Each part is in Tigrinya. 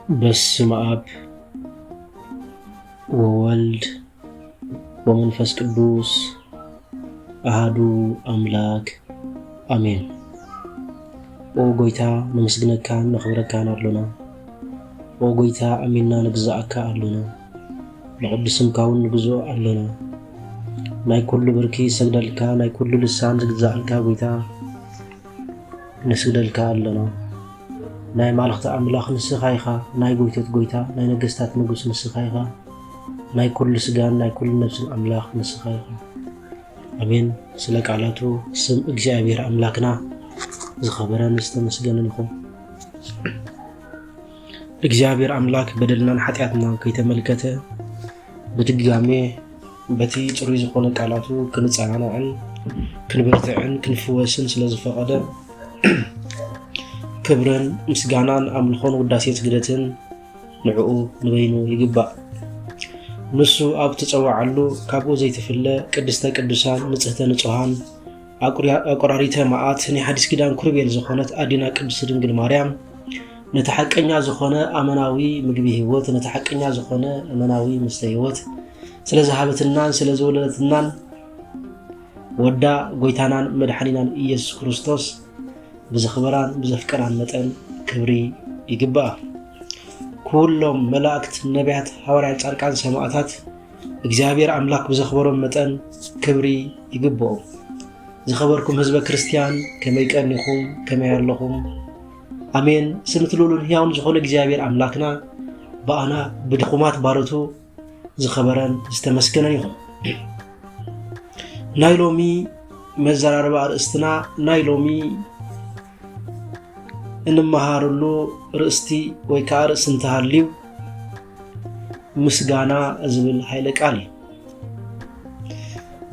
በስመ አብ ወወልድ ወመንፈስ ቅዱስ አሐዱ አምላክ አሜን። ኦ ጎይታ ነመስግነካ ነኽብረካ አሎና። ኦ ጎይታ አሜንና ንግዛእካ አሎና። ንቅድስምካ እውን ንግዝኦ አሎና። ናይ ኩሉ ብርኪ ሰግደልካ ናይ ኩሉ ልሳን ዝግዛእልካ ጎይታ ንስግደልካ አሎና። ናይ ማልኽቲ አምላኽ ንስኻ ኢኻ፣ ናይ ጎይቶት ጎይታ ናይ ነገስታት ንጉስ ንስኻ ኢኻ፣ ናይ ኩሉ ስጋን ናይ ኩሉ ነፍስን አምላኽ ንስኻ ኢኻ። አሜን። ስለ ቃላቱ ስም እግዚአብሔር አምላክና ዝኸበረን ዝተመስገነን ይኹን። እግዚአብሔር አምላክ በደልናን ኃጢአትና ከይተመልከተ በድጋሜ በቲ ጽሩይ ዝኾነ ቃላቱ ክንጻናዕን ክንበርትዕን ክንፍወስን ስለ ዝፈቐደ ክብርን ምስጋናን አምልኾን ውዳሴን ስግደትን ንዕኡ ንበይኑ ይግባእ። ንሱ ኣብ ተጸዋዓሉ ካብኡ ዘይትፍለ ቅድስተ ቅዱሳን ንጽህተ ንጹሃን ኣቆራሪተ መዓት ናይ ሓዲስ ኪዳን ኩርቤል ዝኾነት ኣዲና ቅድስት ድንግል ማርያም ነቲ ሓቀኛ ዝኾነ ኣመናዊ ምግቢ ህይወት ነቲ ሓቀኛ ዝኾነ ኣመናዊ መስተ ህይወት ስለ ዝሃበትናን ስለ ዝወለደትናን ወዳ ጎይታናን መድሓኒናን ኢየሱስ ክርስቶስ ብዝኽበራን ብዘፍቀራን መጠን ክብሪ ይግባእ። ኩሎም መላእክት ነቢያት ሐዋርያት ጻድቃን ሰማዕታት እግዚአብሔር አምላክ ብዘኽበሮም መጠን ክብሪ ይግብኦም። ዝኸበርኩም ህዝበ ክርስቲያን ከመይ ቀኒኹም ከመይ ኣለኹም? አሜን። ስምትሉሉን ሕያውን ዝኾነ እግዚአብሔር አምላክና በኣና ብድኹማት ባረቱ ዝኸበረን ዝተመስገነን ይኹን። ናይ ሎሚ መዘራረባ ኣርእስትና ናይ ሎሚ እንመሃረሉ ርእስቲ ወይ ከዓ ርእሲ እንተሃልዩ ምስጋና ዝብል ኃይለ ቃል እዩ።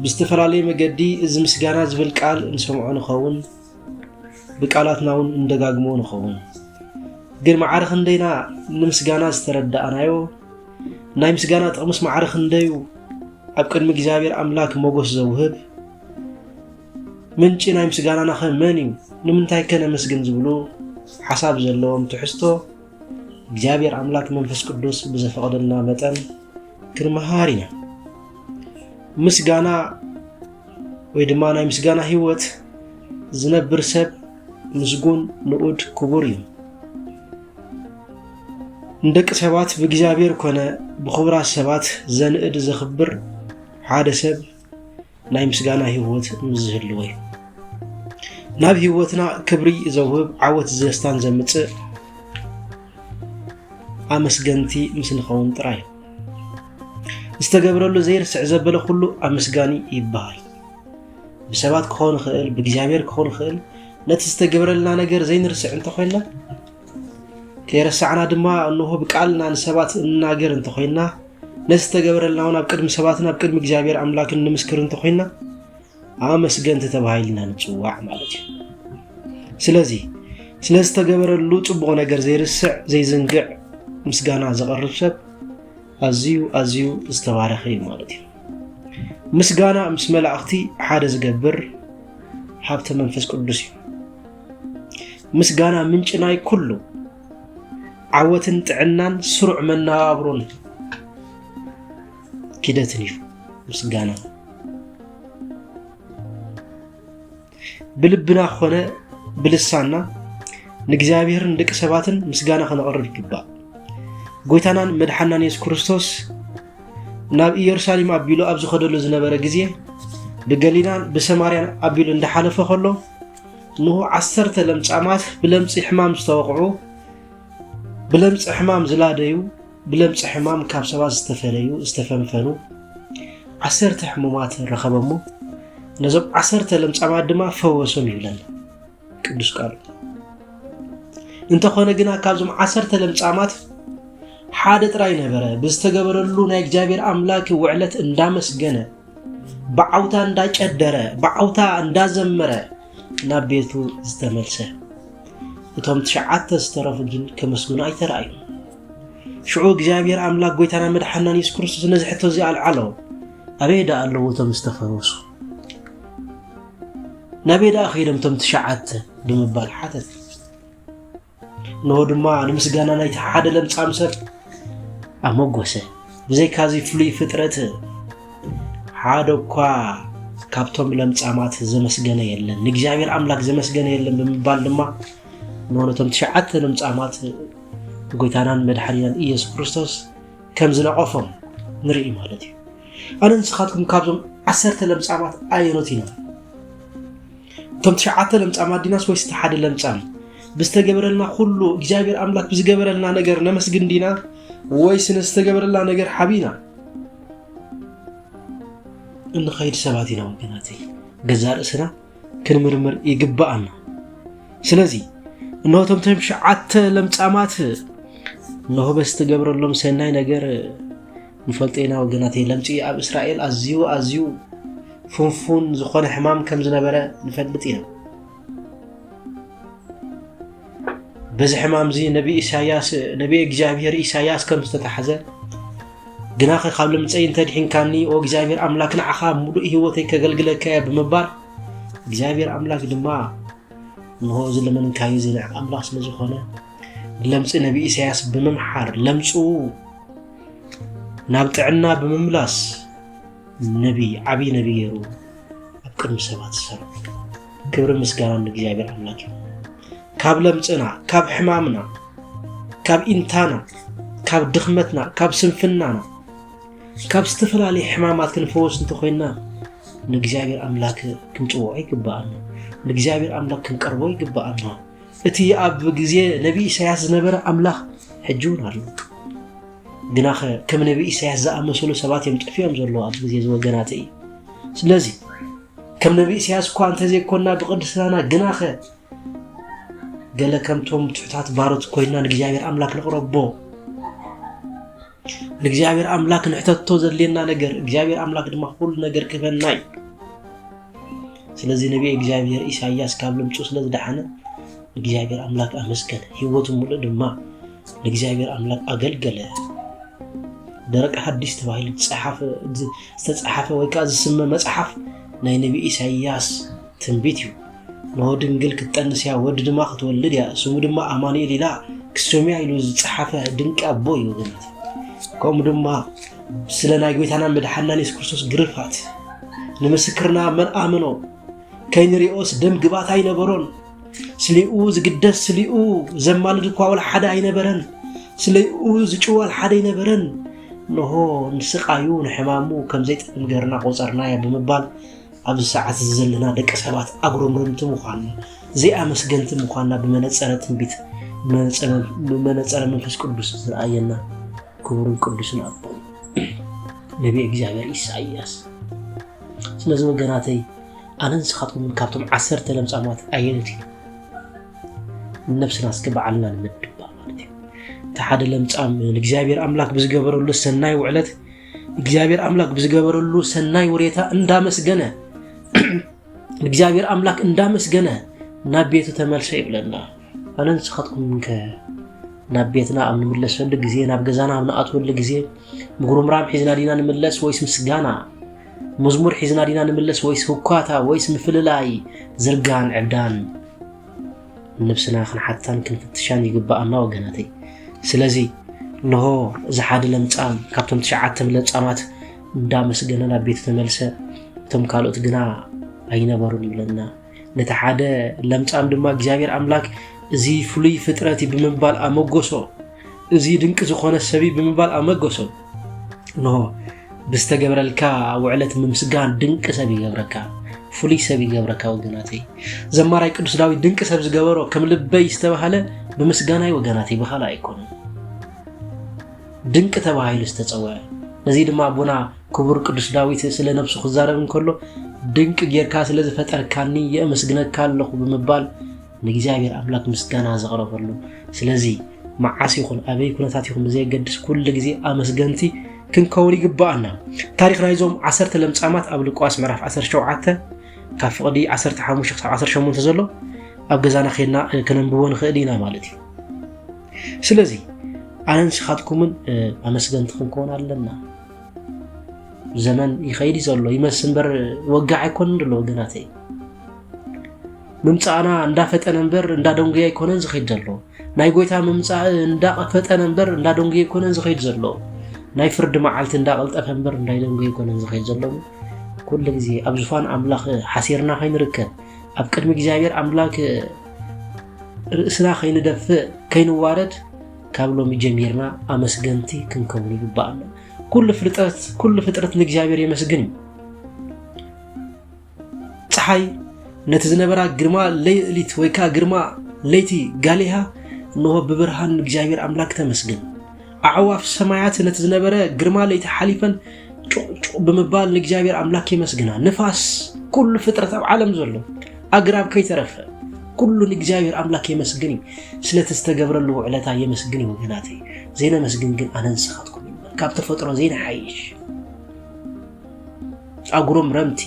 ብዝተፈላለየ መገዲ እዚ ምስጋና ዝብል ቃል እንሰምዖ ንኸውን፣ ብቃላትና እውን እንደጋግሞ ንኸውን። ግን ማዕረ ክንደይና ንምስጋና ዝተረዳእናዮ? ናይ ምስጋና ጥቕምስ ማዕረ ክንደዩ ኣብ ቅድሚ እግዚአብሔር አምላክ ሞገስ ዘውህብ? ምንጪ ናይ ምስጋናና ኸ መን እዩ? ንምንታይ ከ ነመስግን ዝብሉ ሓሳብ ዘለዎም ትሕዝቶ እግዚአብሔር አምላክ መንፈስ ቅዱስ ብዘፈቐደልና መጠን ክንመሃር ኢና። ምስጋና ወይ ድማ ናይ ምስጋና ህይወት ዝነብር ሰብ ምስጉን ንኡድ ክቡር እዩ። እንደቂ ሰባት ብእግዚአብሔር ኮነ ብኽቡራት ሰባት ዘንእድ ዘኽብር ሓደ ሰብ ናይ ምስጋና ህይወት ምዝህልዎ እዩ። ናብ ህይወትና ክብሪ ዘውህብ ዓወት ዘስታን ዘምጽእ ኣመስገንቲ ምስ ንኸውን ጥራይ ዝተገብረሉ ዘይርስዕ ዘበለ ኩሉ ኣመስጋኒ ይበሃል። ብሰባት ክኾን ይኽእል፣ ብእግዚአብሔር ክኾን ይኽእል። ነቲ ዝተገብረልና ነገር ዘይንርስዕ እንተኾይንና ከይረሳዕና ድማ እንሆ ብቃልና ንሰባት እንናገር እንተኾይንና ነቲ ዝተገብረልና እውን ኣብ ቅድሚ ሰባትን ኣብ ቅድሚ እግዚአብሔር አምላክን ንምስክር እንተኾይንና ኣመስገንቲ ተባሂልና ንጽዋዕ ማለት እዩ። ስለዚ ስለ ዝተገበረሉ ጽቡቕ ነገር ዘይርስዕ ዘይዝንግዕ ምስጋና ዘቐርብ ሰብ ኣዝዩ ኣዝዩ ዝተባረኸ እዩ ማለት እዩ። ምስጋና ምስ መላእኽቲ ሓደ ዝገብር ሃብተ መንፈስ ቅዱስ እዩ። ምስጋና ምንጭ ናይ ኩሉ ዓወትን ጥዕናን ስሩዕ መነባብሮን ኪደትን እዩ ምስጋና። ብልብና ኾነ ብልሳና ንእግዚአብሔርን ደቂ ሰባትን ምስጋና ክነቕርብ ይግባእ። ጎይታናን መድሓናን ኢየሱስ ክርስቶስ ናብ ኢየሩሳሌም ኣቢሉ ኣብ ዝኸደሉ ዝነበረ ግዜ ብገሊላን ብሰማርያን ኣቢሉ እንዳሓለፈ ከሎ ንሁ 10 ለምጻማት ብለምፂ ሕማም ዝተወቕዑ፣ ብለምፂ ሕማም ዝላደዩ፣ ብለምፂ ሕማም ካብ ሰባት ዝተፈለዩ ዝተፈንፈኑ 10 ሕሙማት ረኸበሞ። ነዞም 10 ለምጻማት ድማ ፈወሶም ይብለና ቅዱስ ቃሉ። እንተኾነ ግና ካብዞም 10 ለምጻማት ሓደ ጥራይ ነበረ ብዝተገበረሉ ናይ እግዚአብሔር አምላክ ውዕለት እንዳመስገነ በዓውታ እንዳጨደረ በዓውታ እንዳዘመረ ናብ ቤቱ ዝተመልሰ። እቶም 9 ዝተረፉ ግን ከመስግኑ ኣይተረኣዩ። ሽዑ እግዚአብሔር አምላክ ጎይታና መድሓናን ኢየሱስ ክርስቶስ ነዚ ሕቶ እዚ ኣልዓሎ ኣበይ ዳ ኣለዉ እቶም ዝተፈወሱ? ናበይ ዳ ኸይዶም እቶም 9 ብምባል ሓተት። نهو دما نمسغانا نايت حدا لمصام سب امغوسه بزي كازي فلي فطرت حادوكا كابتوم لمصامات زمسغنا يلن لእግዚአብሔር አምላክ ዘመስገነ የለን በመባል ድማ ኖኖቶም ተሻዓተ ለምጻማት ጎይታናን መድኃኒያን ኢየሱስ ክርስቶስ ከም ዝነቀፎም ንርኢ ማለት እዩ አነ ንስኻትኩም ካብዞም 10 ለምጻማት አይኖቲና ቶም ተሻዓተ ለምጻማት ዲናስ ወይስ ተሓደ ለምጻም ብስተገበረልና ሁሉ እግዚአብሔር አምላክ ብዝገበረልና ነገር ነመስግን ዲና ወይስ ንስተገበረልና ነገር ሓቢና እንخيد ሰባቲና ወገናቴ ገዛር እስና ክንምርምር ይግባአና ስለዚህ እነሆ ቶም ተሻዓተ ለምጻማት እነሆ በስተገብረሎም ሰናይ ነገር ንፈልጤና ወገናቴ ለምጺ ኣብ እስራኤል ኣዝዩ ፉንፉን ዝኾነ ሕማም ከም ዝነበረ ንፈልጥ ኢና በዚ ሕማም ዚ ነቢ እግዚአብሔር ኢሳያስ ከም ዝተታሐዘ ግናኸ ካብ ለምጽይ እንተድሕንካኒ ኦ እግዚአብሔር አምላክና ዓኻ ሙሉእ ህይወተይ ከገልግለከ በመባል እግዚአብሔር አምላክ ድማ ነው ዝለመንካይ ዝና አምላክ ስለዝኾነ ለምጽ ነቢ ኢሳያስ በመምሐር ለምጹ ናብ ጥዕና በመምላስ ነቢ ዓቢ ነቢ ገይሩ ኣብ ቅድሚ ሰባት ሰራ ክብር ምስጋና ለእግዚአብሔር አምላክ ካብ ለምጽና ካብ ሕማምና ካብ ኢንታና ካብ ድኽመትና ካብ ስንፍናና ካብ ዝተፈላሊ ሕማማት ክንፈወስ እንተኾይና ለእግዚአብሔር አምላክ ክንጽውዖ ይግባአና ለእግዚአብሔር አምላክ ክንቀርቦ ይግባአና እቲ ኣብ ግዜ ነቢ ኢሳያስ ዝነበረ አምላክ ሕጁን አሉ ግናኸ ከም ነቢ ኢሳያስ ዝኣመሰሉ ሰባት የምጥፊዮም ዘሎ ኣብ ግዜ ዝወገናተ እዩ ስለዚህ ከም ነቢ ኢሳያስ እኳ እንተ ዘይኮንና ብቅድስናና ግናኸ ገለ ከምቶም ትሑታት ባሮት ኮይና ለእግዚአብሔር አምላክ ንቅረቦ ለእግዚአብሔር አምላክ ንሕተቶ ዘሌና ነገር እግዚአብሔር አምላክ ድማ ሁሉ ነገር ክፈናይ ስለዚህ ነቢ እግዚአብሔር ኢሳያስ ካብ ለምጹ ስለዝዳሐነ እግዚአብሔር አምላክ አመስገነ ህይወቱ ሙሉ ድማ ለእግዚአብሔር አምላክ አገልገለ ደረቅ ሐዲስ ተባይል ተጻሐፈ ወይ ካዝ ስም መጽሐፍ ናይ ነቢ ኢሳያስ ትንቢት እዩ ነው ድንግል ክትጠንስያ ወድ ድማ ክትወልድ ያ ስሙ ድማ አማኑኤል ኢላ ክሶሚያ ኢሉ ዝጻሐፈ ድንቅ አቦ እዩ ገናት ከም ድማ ስለናይ ጎይታና መድኃኒና ኢየሱስ ክርስቶስ ግርፋት ንምስክርና መን አመኖ ከይንሪኦስ ደም ግባት አይነበሮን ስሊኡ ዝግደስ ስሊኡ ዘማልድ ኳውል ሓደ አይነበረን ስሊኡ ዝጭዋል ሓደ አይነበረን ነው ንስቃዩ ንሕማሙ ከም ዘይጥም ገርና ቆጸርና ያ በመባል ኣብ ሰዓት ዘለና ደቀ ሰባት አግሮምርምት ምዃን ዘይኣመስገንት ምዃንና በመነጸረ ትንቢት በመነጸረ መንፈስ ቅዱስ ዝኣየና ክቡር ቅዱስን አቦ ነቢ እግዚአብሔር ኢሳያስ ስለዚህ ወገናተይ አነን ስኻትኩም ካብቶም 10 ለምጻማት አየነቲ ነፍስና እስከበዓልና ንምድባ ማለት እዩ ተሓደ ለምጻም ለእግዚአብሔር አምላክ ብዝገበረሉ ሰናይ ውዕለት እግዚአብሔር አምላክ ብዝገበረሉ ሰናይ ወሬታ እንዳመስገነ ለእግዚአብሔር አምላክ እንዳመስገነ ናብ ቤቱ ተመልሰ ይብለና አነን ስኻትኩም ናብ ቤትና ኣብ ንምለሰሉ ግዜ ናብ ገዛና ኣብ ንኣትወሉ ግዜ ምጉርምራም ሒዝና ዲና ንምለስ ወይስ ምስጋና መዝሙር ሒዝና ዲና ንምለስ ወይስ ሁካታ ወይስ ምፍልላይ ዝርጋን ዕዳን ነፍስና ክንሓታን ክንፍትሻን ይግባአና ወገናተይ ስለዚህ ነው ዝሓደ ለምጻም ካብቶም ተሻዓተ ለምጻማት እንዳመስገነ ናብ ቤቱ ተመልሰ ቶም ካልኦት ግና አይነበሩን ይብለና ነተሓደ ለምጻም ድማ እግዚአብሔር አምላክ እዚ ፍሉይ ፍጥረት በመባል አመጎሶ እዚ ድንቅ ዝኾነ ሰቢ በመባል አመጎሶ ነው ብስተገብረልካ ውዕለት ምምስጋን ድንቅ ሰቢ ገብረካ ፍሉይ ሰቢ ገብረካ ወገናተይ ዘማራይ ቅዱስ ዳዊት ድንቅ ሰብ ዝገበሮ ከም ልበይ ዝተባሃለ በምስጋናይ ወገናተይ በኋላ አይኮን ድንቅ ተባሂሉ ዝተጸወዐ ነዚ ድማ አቡና ክቡር ቅዱስ ዳዊት ስለ ነፍሱ ክዛረብ እንከሎ ድንቅ ጌርካ ስለ ዝፈጠርካኒ የመስግነካ ኣለኹ በመባል ለእግዚአብሔር አምላክ ምስጋና ዘቀረበሉ ስለዚህ ማዓስ ይኹን አበይ ኩነታት ይኹን በዘይገድስ ኩሉ ግዜ አመስገንቲ ክንከውን ይግባአና ታሪክ ናይዞም 10 ለምጻማት ኣብ ሉቃስ ምዕራፍ 17 ካብ ፍቅዲ 15 18 ዘሎ ኣብ ገዛና ኸይና ከነንብቦ ንኽእል ኢና ማለት እዩ ስለዚህ አነን ስኻትኩምን አመስገንቲ ክንከውን ኣለና ዘመን ይኸይድ ዘሎ ይመስንበር ወጋዕ አይኮን እንደሎ ወገናተይ ምምጻና እንዳፈጠነ ነበር እንዳደንጉያ ይኮነን ዝኸይድ ዘሎ ናይ ጎይታ መምጻእ እንዳቐፈጠ ነበር እንዳደንጎ ይኮነን ዝኸይድ ዘሎ ናይ ፍርድ መዓልቲ እንዳቐልጠፈ ነበር እንዳይደንጎ ይኮነን ዝኸይድ ዘሎ ኩሉ ግዜ ኣብ ዙፋን ኣምላኽ ሓሲርና ኸይንርከብ ኣብ ቅድሚ እግዚአብሔር ኣምላክ ርእስና ኸይንደፍእ ከይንዋረድ ካብ ሎሚ ጀሚርና ኣመስገንቲ ክንከውን ይግባአና ኩሉ ፍጥረት ንእግዚአብሔር የመስግን ፀሓይ ነቲ ዝነበራ ግርማ ሌሊት ወይ ካ ግርማ ለይቲ ጋሊሃ እንሆ ብብርሃን እግዚአብሔር ኣምላክ ተመስግን ኣዕዋፍ ሰማያት ነቲ ዝነበረ ግርማ ለይቲ ሓሊፈን ጩ ብምባል ንእግዚአብሔር ኣምላክ የመስግና ንፋስ ኩሉ ፍጥረት ኣብ ዓለም ዘሎ ኣግራብ ከይተረፈ ኩሉ ንእግዚአብሔር ኣምላክ የመስግን ስለተስተገብረሉ ውዕለታ የመስግን ወገናተይ ዘይነ መስግን ግን ኣነንስኻትኩም ካብ ተፈጥሮ ዘይነ ሓይሽ ኣጉሮም ረምቲ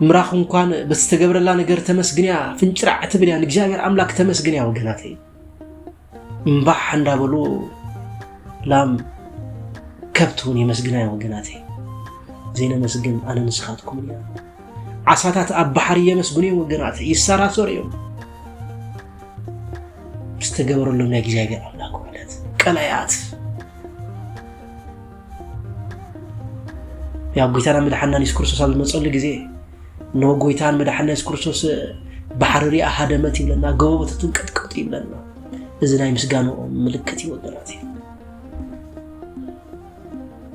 ምራኽ እንኳን በስተገብረላ ነገር ተመስግንያ ፍንጭራዕ ትብልያ ንእግዚአብሔር ኣምላክ ተመስግንያ ወገናተይ እምባሕ እንዳበሉ ላም ከብቱን የመስግና ወገናተይ ዘይነ መስግን ኣነንስኻትኩም ያ ዓሳታት ኣብ ባሕሪ የመስግኑ ወገናተይ ይሰራሰሩ እዮም በስተገብረሉ ናይ እግዚአብሔር ኣምላክ ውዕለት ቀላያት ያ ጎይታና መድሓኒና ኢየሱስ ክርስቶስ ኣብ ዝመጸሉ ግዜ ነው ጎይታን መድሓኒና ኢየሱስ ክርስቶስ ባሕሪ ኣሃደመት ይብለና ገቦታትን ቀጥቀጡ ይብለና እዚ ናይ ምስጋኖ ምልክት ይወገናት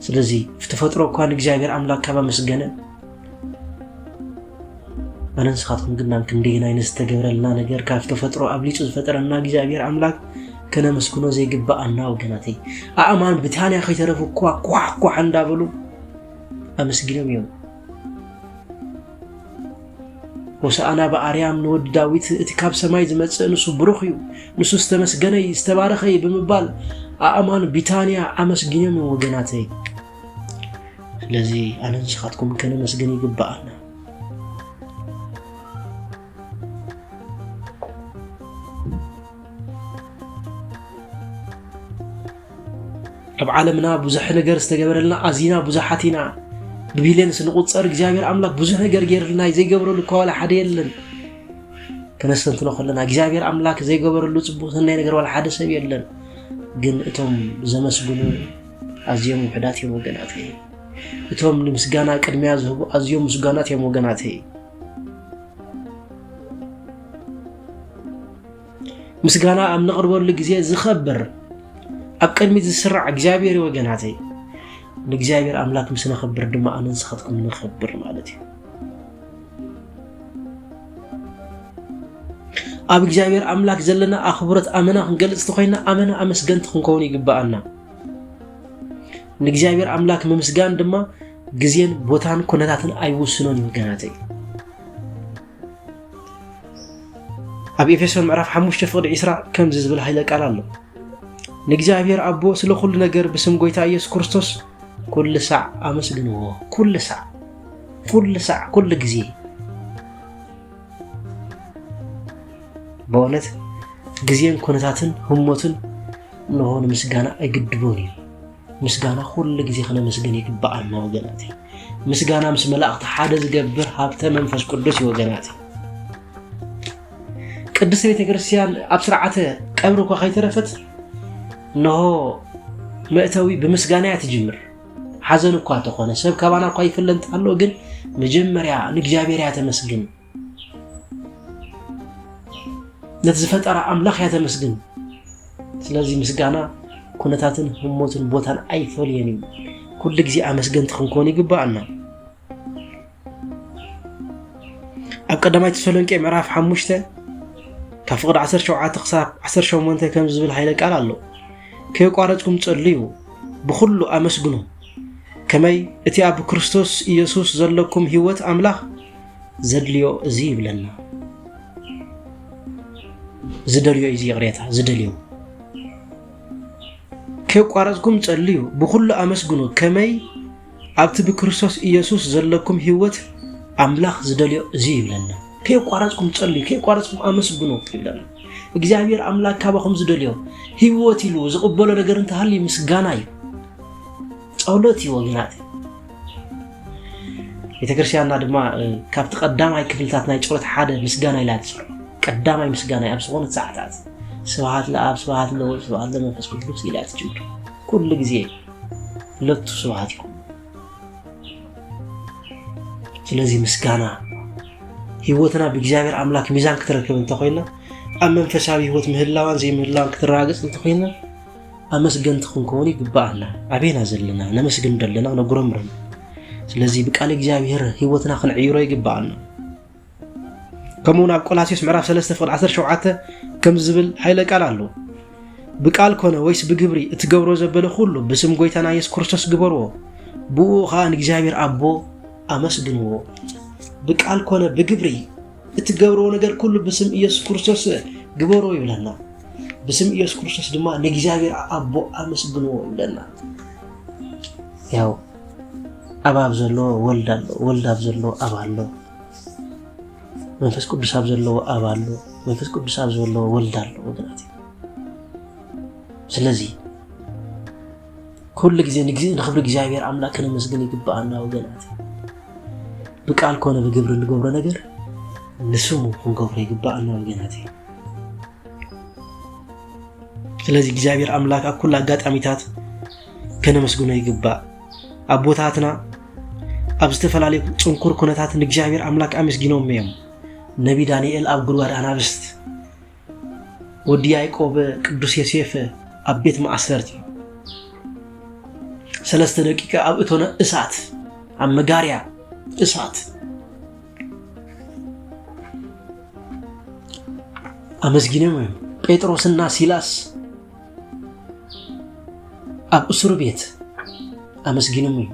ስለዚህ ፍትፈጥሮ እንኳን እግዚአብሔር አምላክ ካባ መስገነ አነንስኻትኩም ግናን ክንዴና ይነስተገብረልና ነገር ካፍ ተፈጥሮ አብሊጽ ዝፈጠረና እግዚአብሔር አምላክ ከነ መስኩኖ ዘይግባአና ወገናት አማን ብታንያ ኸይተረፉ ኳ እንዳበሉ አመስግነም ይው ወሰአና በአርያም ንወድ ዳዊት እትካብ ሰማይ ዝመጽእ ንሱ ብሩኽ እዩ ንሱ ዝተመስገነ ዝተባረኸ ብምባል አማን ቢታንያ አመስግነም ወገናተይ ስለዚህ አነንስኻትኩም ከነ መስገን ይግባአና ኣብ ዓለምና ብዙሕ ነገር ዝተገበረልና አዚና ብዙሓቲና ببيلين سنقصر እግዚአብሔር አምላክ ብዙ ነገር ገይርልና ዘይገብረሉ ከዋላ ሓደ የለን ከነሰንትኖ ኸለና እግዚአብሔር አምላክ ዘይገብረሉ ጽቡቕ ሰናይ ነገር ወላ ሓደ ሰብ የለን ግን እቶም ዘመስግኑ አዝዮም ውሕዳት እዮም ወገናት እቶም ንምስጋና ቅድሚያ ዝህቡ አዝዮም ምስጋናት እዮም ወገናት ምስጋና ኣብ ንቕርበሉ ግዜ ዝኸብር ኣብ ቅድሚት ዝስራዕ እግዚአብሔር ወገናት ንእግዚአብሔር አምላክ ምስነ ኸብር ድማ ኣነንስኻትኩም ንኸብር ማለት እዩ ኣብ እግዚአብሔር አምላክ ዘለና ኣኽብሮት ኣመና ክንገልጽ ተኾይና ኣመና ኣመስገንቲ ክንከውን ይግባአና ንእግዚአብሔር አምላክ ምምስጋን ድማ ግዜን ቦታን ኩነታትን ኣይውስኖን ይገናተይ ኣብ ኤፌሶን ምዕራፍ 5:20 ከም ዝብል ኃይለ ቃል ኣሎ ንእግዚአብሔር አቦ ስለ ኩሉ ነገር ብስም ጎይታ ኢየሱስ ክርስቶስ كل ساعة أمسجنوه كل ساعة كل جزء بقولت جزئين كونتاتن هموتن نهون مسجانا أجدبوني مسجانا كل جزء خنا مسجني كبعنا وجناتي مسجانا مس ملاقت حادث جبر هابته منفس قدوس وجناتي قدس بيت كريستيان أبسرعته قبرك وخيترفت نهو مأتوي بمسجانا تجمر حزن እኮ ተኾነ ሰብ ከባና እኮ ይፈለንት አሎ ግን መጀመሪያ ንእግዚአብሔር ያተመስግን ለዝፈጠራ አምላክ ያተመስግን ስለዚህ ምስጋና ኩነታትን ህሞትን ቦታን አይፈልየኒ ኩሉ ግዜ አመስገንት ክንኮን ይግባአና ኣብ ቀዳማይ ተሰሎንቄ ምዕራፍ 5 ከፍቅድ 17 ክሳብ 18 ከም ዝብል ኃይለ ቃል ኣሎ ከይቋረጽኩም ጸልዩ ብኹሉ አመስግኑ كماي اتي اب كريستوس يسوس زلكم هيوت املاح زدليو ازي بلنا زدليو ازي غريتا زدليو كي قارزكم تصليو بكل امسغنو كماي ابت بكريستوس يسوس زلكم هيوت املاح زدليو ازي بلنا كي قارزكم تصليو كي قارزكم امسغنو بلنا እግዚአብሔር አምላክ ካባኹም ዝደልዮ ህይወት ይሉ ዝቅበሎ ነገር እንተሃሊ ምስጋና እዩ ጸሎት ይወግናት ቤተክርስቲያንና ድማ ካብ ተቀዳማይ ክፍልታት ናይ ጸሎት ሓደ ምስጋና ኢላ ትጽር ቀዳማይ ምስጋና ኣብ ዝኾነ ሰዓታት ስብሐት ለአብ ስብሐት ለወልድ ስብሐት ለመንፈስ ቅዱስ ኢላ ትጅምር ኩሉ ግዜ ለቱ ስብሐት ይኩን ስለዚ ምስጋና ህይወትና ብእግዚአብሔር አምላክ ሚዛን ክትረክብ እንተኾይና ኣብ መንፈሳዊ ህይወት ምህላዋን ዘይምህላዋን ክትረጋገጽ እንተኾይና ኣመስገንቲ ክንከውን ይግባአና ኣቤና ዘለና ነመስግን ደለና ነጉረምረም ስለዚ ብቃል እግዚአብሔር ህይወትና ክንዕይሮ ይግባአና ከምኡውን ኣብ ቆላስይስ ምዕራፍ 3:17 ከም ዝብል ኃይለ ቃል ኣሎ ብቃል ኮነ ወይስ ብግብሪ እትገብሮ ዘበለ ሁሉ ብስም ጎይታና ኢየሱስ ክርስቶስ ግበርዎ ብኡ ኸኣ ንእግዚአብሔር አቦ ኣመስግንዎ ብቃል ኮነ ብግብሪ እትገብሮ ነገር ኩሉ ብስም ኢየሱስ ክርስቶስ ግበርዎ ይብለና بسم ኢየሱስ ክርስቶስ ድማ ንእግዚአብሔር አቦ አመስግንዎ ይብለና ያው አባብ ዘሎ ወልድ ኣሎ ወልድ ኣብ ዘሎ አብ ኣሎ መንፈስ ቅዱስ ኣብ ዘሎ አብ ኣሎ መንፈስ ቅዱስ ኣብ ዘሎ ወልድ ኣሎ ወገናት ስለዚ ኩሉ ግዜ ንኽብር እግዚአብሔር አምላክ ነመስግን ይግባአና ወገናት ብቃል ኮነ ብግብር ንገብሮ ነገር ንስሙ ክንገብሮ ይግባአና ወገናት ስለዚህ እግዚአብሔር አምላክ አኩል አጋጣሚታት ከነመስግኖ ይግባእ አቦታትና ኣብ ዝተፈላልዩ ጽንኩር ኩነታት ንእግዚአብሔር አምላክ አመስግኖም እዮም ነቢ ዳንኤል ኣብ ጉድጓድ ኣናብስት ወዲ ያዕቆብ ቅዱስ ዮሴፍ ኣብ ቤት ማእሰርቲ 3 ደቂቃ ኣብ እቶነ እሳት ኣብ መጋርያ እሳት አመስግኖም እዮም ጴጥሮስና ሲላስ ኣብ እስር ቤት አመስግኖም እዮም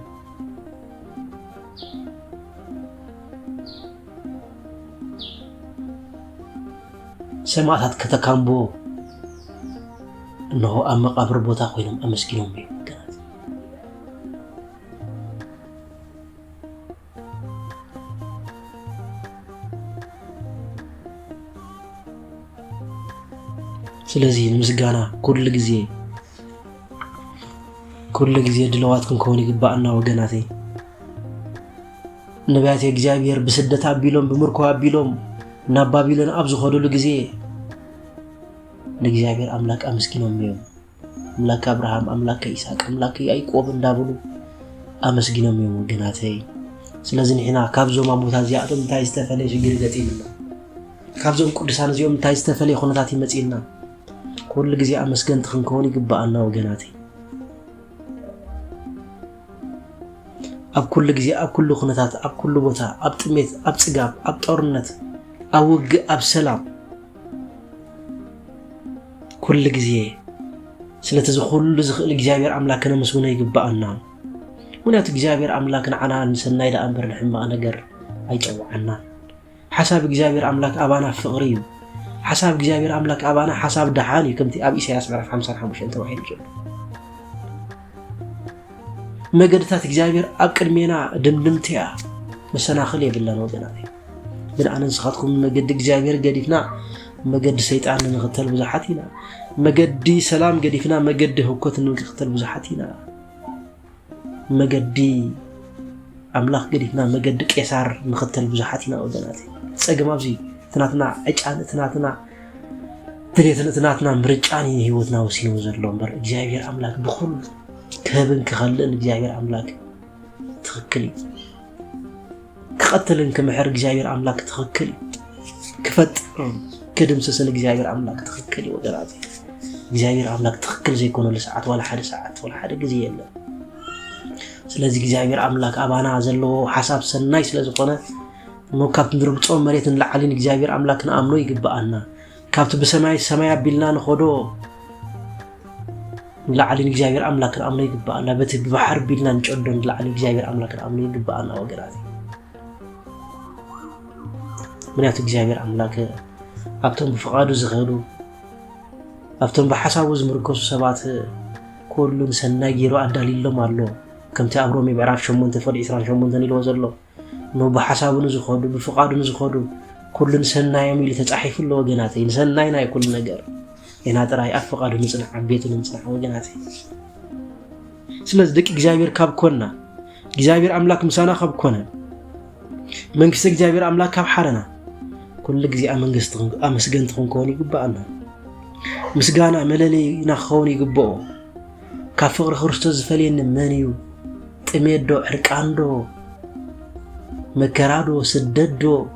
ሰማዕታት ከተካምቦ እነሆ ኣብ መቃብር ቦታ ኮይኖም አመስግኖም እዮም ስለዚህ ምስጋና ኩሉ ጊዜ ድለዋት ክንከውን ይግባአና ወገናቴ ነቢያት እግዚአብሔር በስደት አቢሎም በምርኮ አቢሎም ናብ ባቢሎን ኣብ ዝኸዱሉ ጊዜ ለእግዚአብሔር አምላክ አመስግኖም እዮም አምላክ አብርሃም አምላክ ይስሐቅ አምላክ ያዕቆብ እንዳብሉ አመስግኖም እዮም ወገናቴ ስለዚህ ንሕና ካብዞም አሞታት እዚኣቶም እንታይ ዝተፈለየ ሽግር ገጢምና ካብዞም ቅዱሳን እዚኦም እንታይ ዝተፈለየ ኩነታት ይመጽኢልና ኩሉ ጊዜ አመስገንቲ ክንከውን ይግባአና ወገናቴ ኣብ ኩሉ ጊዜ ኣብ ኩሉ ኩነታት ኣብ ኩሉ ቦታ ኣብ ጥሜት ኣብ ጽጋብ ኣብ ጦርነት ኣብ ውግእ ኣብ ሰላም ኩሉ ጊዜ ስለቲ ዝኹሉ ዝኽእል እግዚአብሔር አምላክ ነመስግኖ ይግባአና ምክንያቱ እግዚአብሔር አምላክ ንዓና ንሰናይ ዳ እምበር ንሕማቕ ነገር ኣይጨውዓና ሓሳብ እግዚአብሔር አምላክ አባና ፍቕሪ እዩ ሓሳብ እግዚአብሔር አምላክ አባና ሓሳብ ደሓን እዩ ከምቲ ኣብ ኢሳይያስ ምዕራፍ 55 ተባሂሉ ዘሎ መገድታት እግዚአብሔር ኣብ ቅድሜና ድምድምትያ መሰናኽል የብለን ወገናቴ ግን ኣነ ንስኻትኩም መገዲ እግዚአብሔር ገዲፍና መገዲ ሰይጣን ንኽተል ብዙሓት ኢና መገዲ ሰላም ገዲፍና መገዲ ህውከት ንኽተል ብዙሓት ኢና መገዲ አምላክ ገዲፍና መገዲ ቄሳር ንኽተል ብዙሓት ኢና ወገናቴ ፀገም ኣብዚ ትናትና ዕጫን ትናትና ድሌትን ትናትና ምርጫን ህይወትና ወሲኑ ዘሎ እምበር እግዚአብሔር አምላክ ብኹሉ كهبن كخلن እግዚአብሔር አምላክ ትክክል ከቀተልን ከመሕር እግዚአብሔር አምላክ ትክክል ክፈጥር ከድምሰሰን እግዚአብሔር አምላክ ትክክል ወገናቴ እግዚአብሔር አምላክ ትክክል ዘይኮነ ለሰዓት ወላ ሓደ ሰዓት ወላ ሓደ ጊዜ የለ ስለዚህ እግዚአብሔር አምላክ አባና ዘሎ ሐሳብ ሰናይ ስለዝኾነ ሞካት ንርብጾ መሬትን ለዓልን እግዚአብሔር አምላክ ንአምኖ ይግባአና ካብቱ በሰማይ ሰማይ አቢልና ንኾዶ لعلي እግዚአብሔር አምላክ አምኖ ይግባአና በቲ በባህር ቢልና እንጨዶን لعلي እግዚአብሔር አምላክ አምኖ ይግባአና ወገናቴ ምክንያቱ እግዚአብሔር አምላክ ኣብቶም በፈቃዱ ዝኸዱ ኣብቶም በሐሳቡ ዝምርኮሱ ሰባት ኩሉን ሰናይ ጌሩ አዳሊሎም አሎ ከምቲ ኣብ ሮሜ ምዕራፍ 8:28 ኢልዎ ዘሎ ነው በሐሳቡን ዝኸዱ በፈቃዱን ዝኸዱ ኩሉን ሰናይ የሚል ተጻሒፉሎ ወገናቴ ሰናይ ናይ ኩሉ ነገር ኢና ጥራይ አፈቃዱ ንጽናዕ ቤቱን ንጽናዕ ወገናቴ ስለዚህ ደቂ እግዚአብሔር ካብ ኮና እግዚአብሔር አምላክ ምሳና ካብ ኮነ መንግስት እግዚአብሔር አምላክ ካብ ሓረና كل جزء أمسجنت خنكوني جبأنا مسجانا مللي نخوني جبأو كافر خرستوز فلين منيو تميدو عرقاندو مكرادو سددو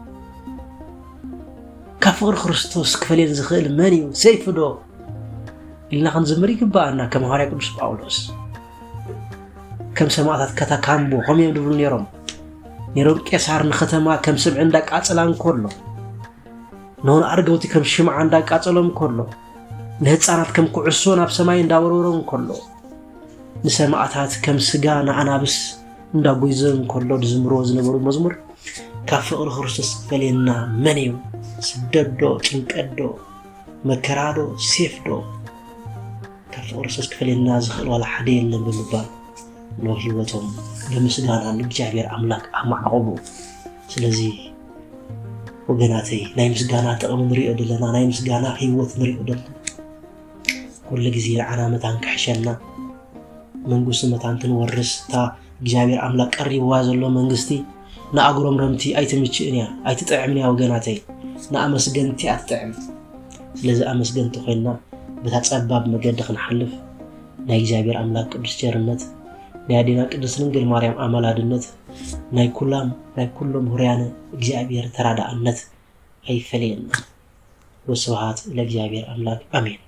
كافر خرستوس كفلين زخيل منيو سيفدو إلا خنزمري جبأنا كما هاري قدس باولوس كم سمعت كتاكامبو هم يمدبون نيروم كيسار نختما كم سمع عندك أصلان كله نون أرجوتي كم شمع عندك أصلهم كله نهتصانات كم كعسونا بسماي نداورورون كله نسمعتات كم سجانا أنا بس ندابويزم كله دزمروز نبرو مزمر كافر خرستوس فلينا منيو سددو تنقدو مكرادو سيفدو كافر خرستوس فلينا زخل ولا حدين للبال نو هيوتهم بمسغانا نجابير أملاك أمعقبو سلازي وقناتي ناي مسغانا تقم نريق دلنا ناي مسغانا هيوت نريق دلنا كل جزير علامتان كحشنا منقوس متان تنورس تا جابير أملاك قريب وازلو منقستي نا أقرم رمتي أي تمتشئنيا أي تطعمنيا وقناتي نا أمسغنتي أتطعم سلازي أمسغنتو خينا بتاتسباب مقدخ نحلف ناي جابير أملاك قدس جارنت نادينا قدس ننجل مريم أمالادنت ناي كلهم هريان እግዚአብሔር ተራዳእነት አይፈለየን ወስብሐት ለእግዚአብሔር አምላክ አሜን